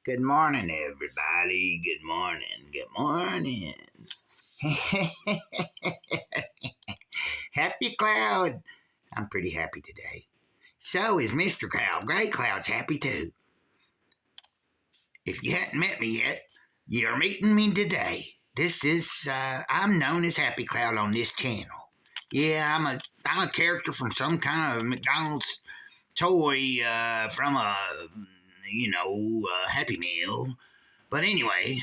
Good morning, everybody. Good morning. Good morning. Happy Cloud. I'm pretty happy today. So is Mr. Cloud. Greycloud's happy too. If you hadn't met me yet, you're meeting me today. I'm known as Happy Cloud on this channel. Yeah, I'm a character from some kind of McDonald's toy from a Happy Meal. But anyway,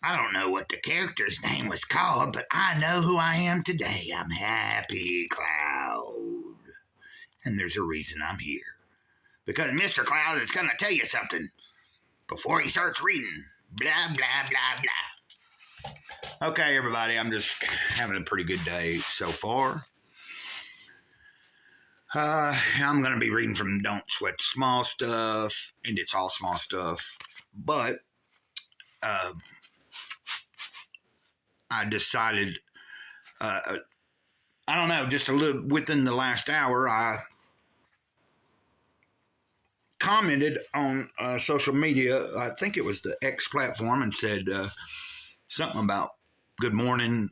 I don't know what the character's name was called, but I know who I am today. I'm Happy Cloud. And there's a reason I'm here. Because Mr. Cloud is going to tell you something before he starts reading. Blah, blah, blah, blah. Okay, everybody, I'm just having a pretty good day so far. I'm going to be reading from Don't Sweat the Small Stuff, and it's all small stuff. But I decided, I don't know, just a little within the last hour, I commented on social media. I think it was the X platform, and said something about good morning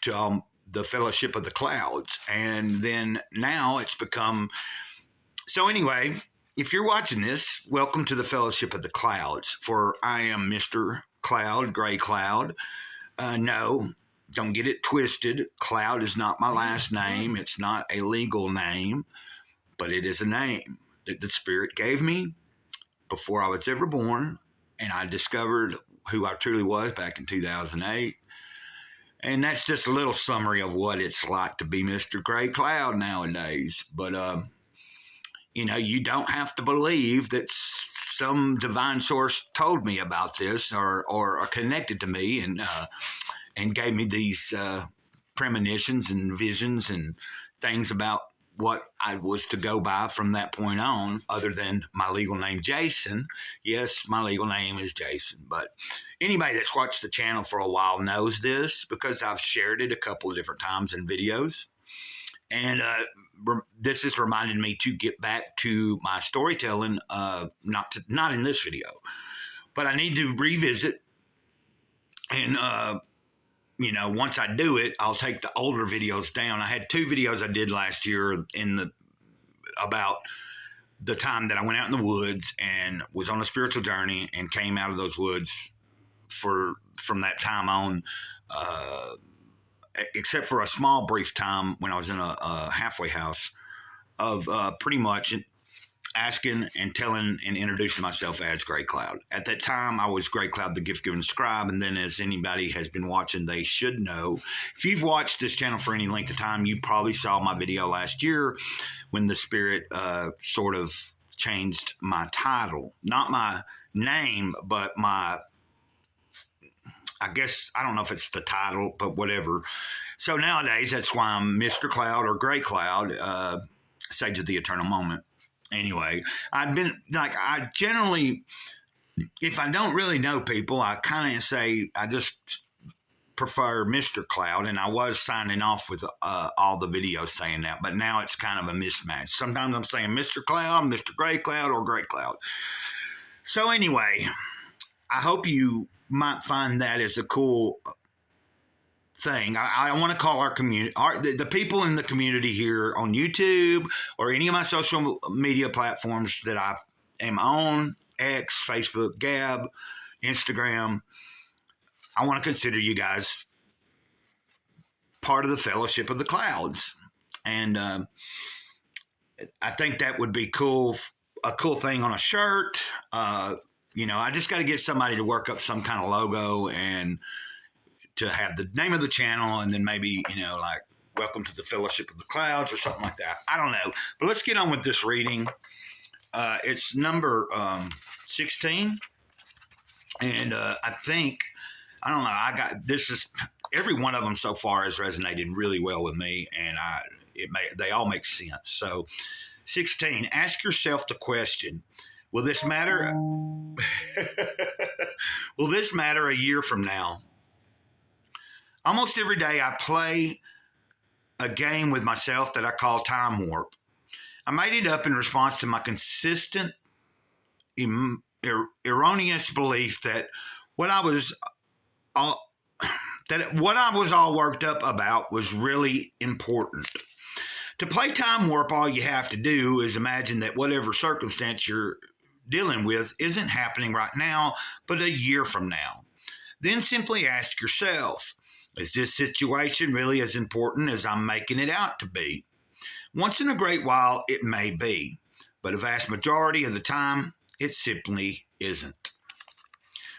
to all the Fellowship of the Clouds. And then now it's become. So anyway, if you're watching this, welcome to the Fellowship of the Clouds. For I am Mr. Cloud, Greycloud. No, don't get it twisted. Cloud is not my last name. It's not a legal name, but it is a name that the Spirit gave me before I was ever born. And I discovered who I truly was back in 2008. And that's just a little summary of what it's like to be Mr. Greycloud nowadays. But, you don't have to believe that some divine source told me about this or connected to me and gave me these premonitions and visions and things about what I was to go by from that point on, other than my legal name, Jason. Yes, my legal name is Jason. But anybody that's watched the channel for a while knows this, because I've shared it a couple of different times in videos. And this has reminded me to get back to my storytelling, not in this video, but I need to revisit. And once I do it, I'll take the older videos down. I had 2 videos I did last year about the time that I went out in the woods and was on a spiritual journey and came out of those woods from that time on, except for a small brief time when I was in a halfway house of pretty much asking and telling and introducing myself as Greycloud. At that time, I was Greycloud, the gift-given scribe, and then as anybody has been watching, they should know. If you've watched this channel for any length of time, you probably saw my video last year when the Spirit sort of changed my title. Not my name, but I guess, I don't know if it's the title, but whatever. So nowadays, that's why I'm Mr. Cloud or Greycloud, Sage of the Eternal Moment. Anyway, I generally, if I don't really know people, I kind of say I just prefer Mr. Cloud, and I was signing off with all the videos saying that, but now it's kind of a mismatch. Sometimes I'm saying Mr. Cloud, Mr. Greycloud, or Greycloud. So anyway, I hope you might find that as a cool thing. I want to call our community, the people in the community here on YouTube or any of my social media platforms that I am on, X, Facebook, Gab, Instagram. I want to consider you guys part of the Fellowship of the Clouds. And I think that would be cool, a cool thing on a shirt. I just got to get somebody to work up some kind of logo and to have the name of the channel, and then maybe, like welcome to the Fellowship of the Clouds or something like that. I don't know. But let's get on with this reading. It's number 16. And I think, I don't know, every one of them so far has resonated really well with me, and they all make sense. So 16, ask yourself the question, will this matter? Will this matter a year from now? Almost every day I play a game with myself that I call Time Warp. I made it up in response to my consistent erroneous belief that what I was all what I was all worked up about was really important. To play time warp, all you have to do is imagine that whatever circumstance you're dealing with isn't happening right now, but a year from now. Then simply ask yourself, is this situation really as important as I'm making it out to be? Once in a great while, it may be, but a vast majority of the time, it simply isn't.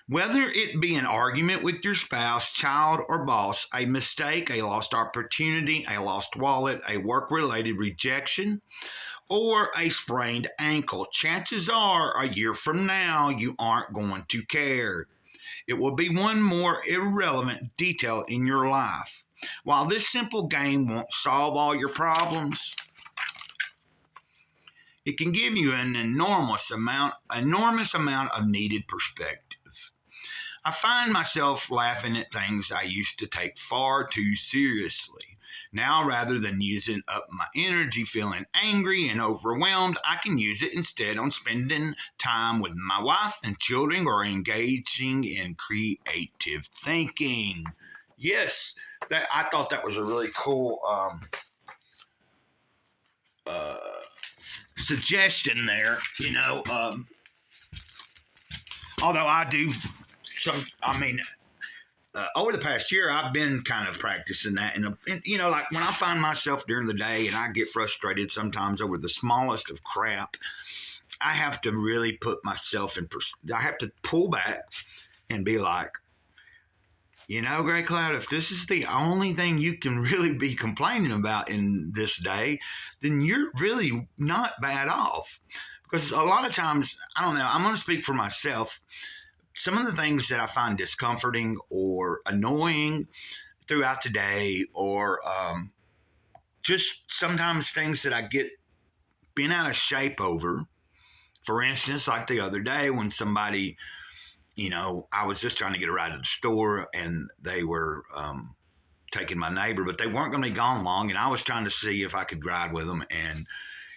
Whether it be an argument with your spouse, child, or boss, a mistake, a lost opportunity, a lost wallet, a work-related rejection, or a sprained ankle, chances are a year from now you aren't going to care. It will be one more irrelevant detail in your life. While this simple game won't solve all your problems, it can give you an enormous amount of needed perspective. I find myself laughing at things I used to take far too seriously. Now, rather than using up my energy feeling angry and overwhelmed, I can use it instead on spending time with my wife and children or engaging in creative thinking. Yes, I thought that was a really cool suggestion there. Although I do over the past year, I've been kind of practicing that. And, like when I find myself during the day and I get frustrated sometimes over the smallest of crap, I have to really put myself I have to pull back and be like, Greycloud, if this is the only thing you can really be complaining about in this day, then you're really not bad off. Because a lot of times, I don't know, I'm going to speak for myself. Some of the things that I find discomforting or annoying throughout the day, or just sometimes things that I get bent out of shape over. For instance, like the other day when somebody, I was just trying to get a ride to the store and they were taking my neighbor, but they weren't going to be gone long. And I was trying to see if I could ride with them. And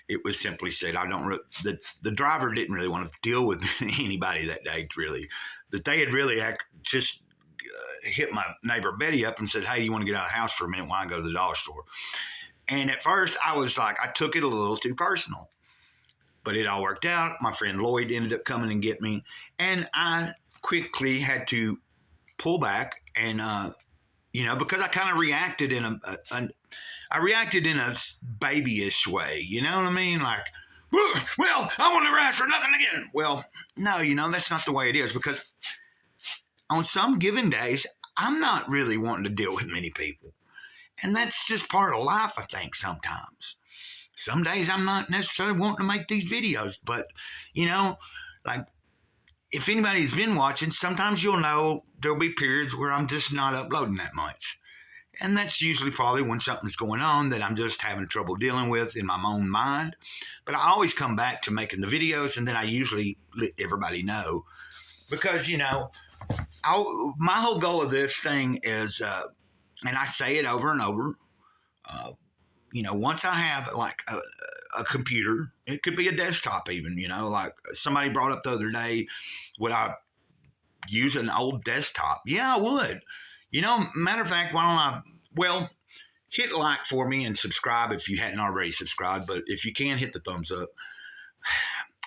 it was simply said, the driver didn't really want to deal with anybody that day, really. That they had really just hit my neighbor Betty up and said, hey, you want to get out of the house for a minute while I go to the dollar store? And at first I was like, I took it a little too personal. But it all worked out. My friend Lloyd ended up coming and get me. And I quickly had to pull back and, because I kind of reacted in a babyish way. You know what I mean? Like, well, I want to rise for nothing again. Well, no, that's not the way it is, because on some given days, I'm not really wanting to deal with many people. And that's just part of life, I think, sometimes. Some days I'm not necessarily wanting to make these videos, but, like, if anybody's been watching, sometimes you'll know there'll be periods where I'm just not uploading that much. And that's usually probably when something's going on that I'm just having trouble dealing with in my own mind. But I always come back to making the videos, and then I usually let everybody know. Because, my whole goal of this thing is, and I say it over and over, once I have like a computer, it could be a desktop even, like somebody brought up the other day, would I use an old desktop? Yeah, I would. Matter of fact, why don't I, hit like for me and subscribe if you hadn't already subscribed. But if you can, hit the thumbs up.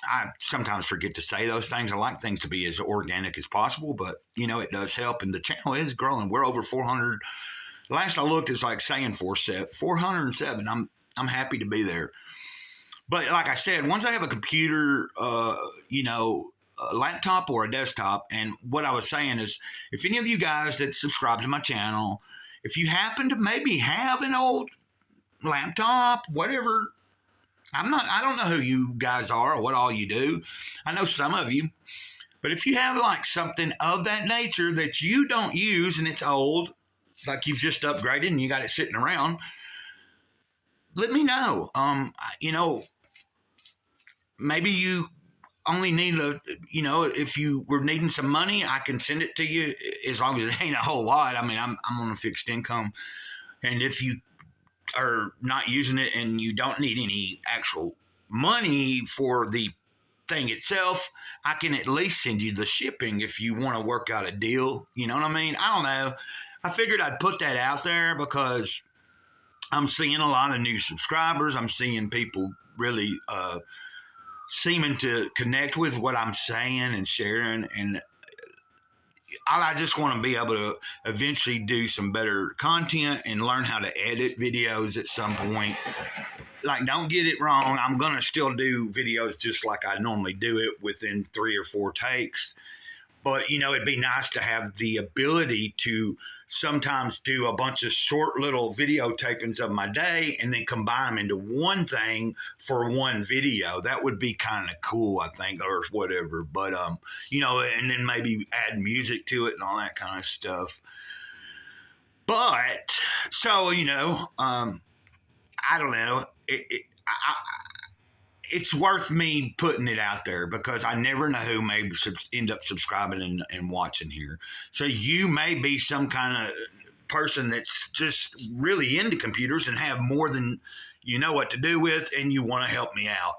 I sometimes forget to say those things. I like things to be as organic as possible, but, it does help. And the channel is growing. We're over 400. Last I looked, it's like saying 407. I'm happy to be there. But like I said, once I have a computer, a laptop or a desktop, and what I was saying is, if any of you guys that subscribe to my channel, if you happen to maybe have an old laptop, whatever, I don't know who you guys are or what all you do. I know some of you, but if you have like something of that nature that you don't use and it's old, like you've just upgraded and you got it sitting around, let me know. Maybe you only need if you were needing some money, I can send it to you, as long as it ain't a whole lot. I mean, I'm on a fixed income. And if you are not using it and you don't need any actual money for the thing itself, I can at least send you the shipping if you want to work out a deal. You know what I mean? I don't know. I figured I'd put that out there because I'm seeing a lot of new subscribers. I'm seeing people really seeming to connect with what I'm saying and sharing. And I just want to be able to eventually do some better content and learn how to edit videos at some point. Like, don't get it wrong. I'm going to still do videos just like I normally do it within 3 or 4 takes. But, you know, it'd be nice to have the ability to sometimes do a bunch of short little video tapings of my day and then combine them into one thing for one video. That would be kind of cool, I think, or whatever. But, you know, and then maybe add music to it and all that kind of stuff. But, so, you know, I don't know. It's worth me putting it out there because I never know who may end up subscribing and watching here. So you may be some kind of person that's just really into computers and have more than you know what to do with, and you want to help me out.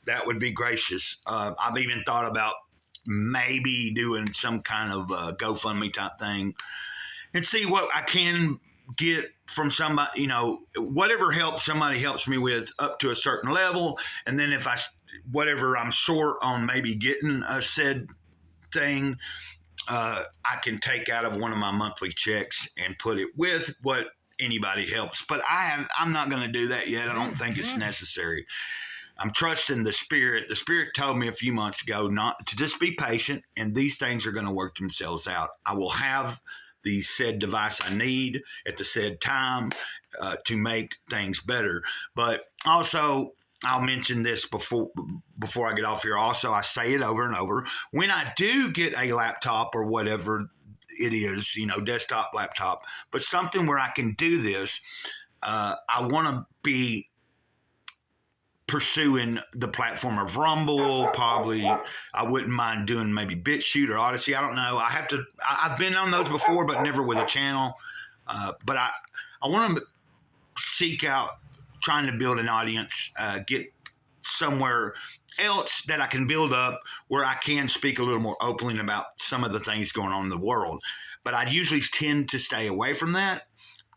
That would be gracious. I've even thought about maybe doing some kind of GoFundMe type thing and see what I can get from somebody, you know, whatever help somebody helps me with up to a certain level. And then if whatever I'm short on maybe getting a said thing, I can take out of one of my monthly checks and put it with what anybody helps. But I'm not going to do that yet. I don't think it's necessary. I'm trusting the Spirit. The Spirit told me a few months ago not to just be patient, and these things are going to work themselves out. I will have the said device I need at the said time to make things better. But also, I'll mention this before I get off here. Also, I say it over and over. When I do get a laptop or whatever it is, you know, desktop, laptop, but something where I can do this, I want to be pursuing the platform of Rumble. Probably I wouldn't mind doing maybe BitChute or Odyssey. I don't know. I've been on those before, but never with a channel. But I want to seek out trying to build an audience, get somewhere else that I can build up where I can speak a little more openly about some of the things going on in the world. But I usually tend to stay away from that.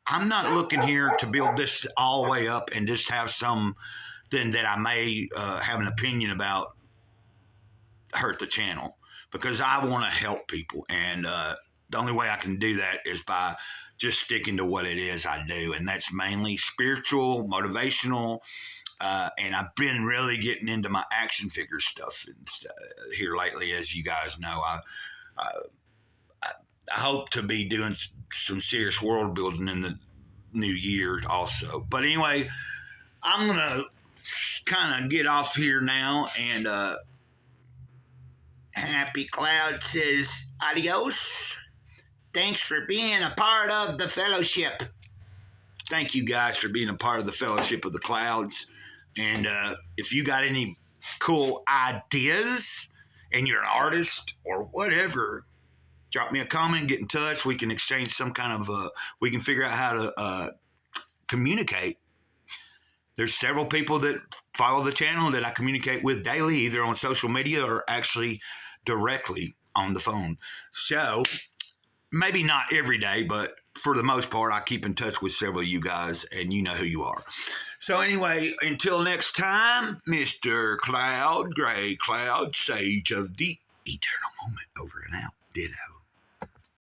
I'm not looking here to build this all the way up and just have something that I may have an opinion about hurt the channel, because I want to help people. And the only way I can do that is by just sticking to what it is I do. And that's mainly spiritual, motivational. And I've been really getting into my action figure stuff here lately. As you guys know, I hope to be doing some serious world building in the new year also. But anyway, I'm going to kind of get off here now, and Happy Cloud says adios. Thanks for being a part of the fellowship. Thank you guys for being a part of the Fellowship of the Clouds. And if you got any cool ideas and you're an artist or whatever, drop me a comment, get in touch. We can exchange some kind of we can figure out how to communicate. There's several people that follow the channel that I communicate with daily, either on social media or actually directly on the phone. So maybe not every day, but for the most part, I keep in touch with several of you guys, and you know who you are. So anyway, until next time, Mr. Cloud, Greycloud, Sage of the Eternal Moment, over and out. Ditto.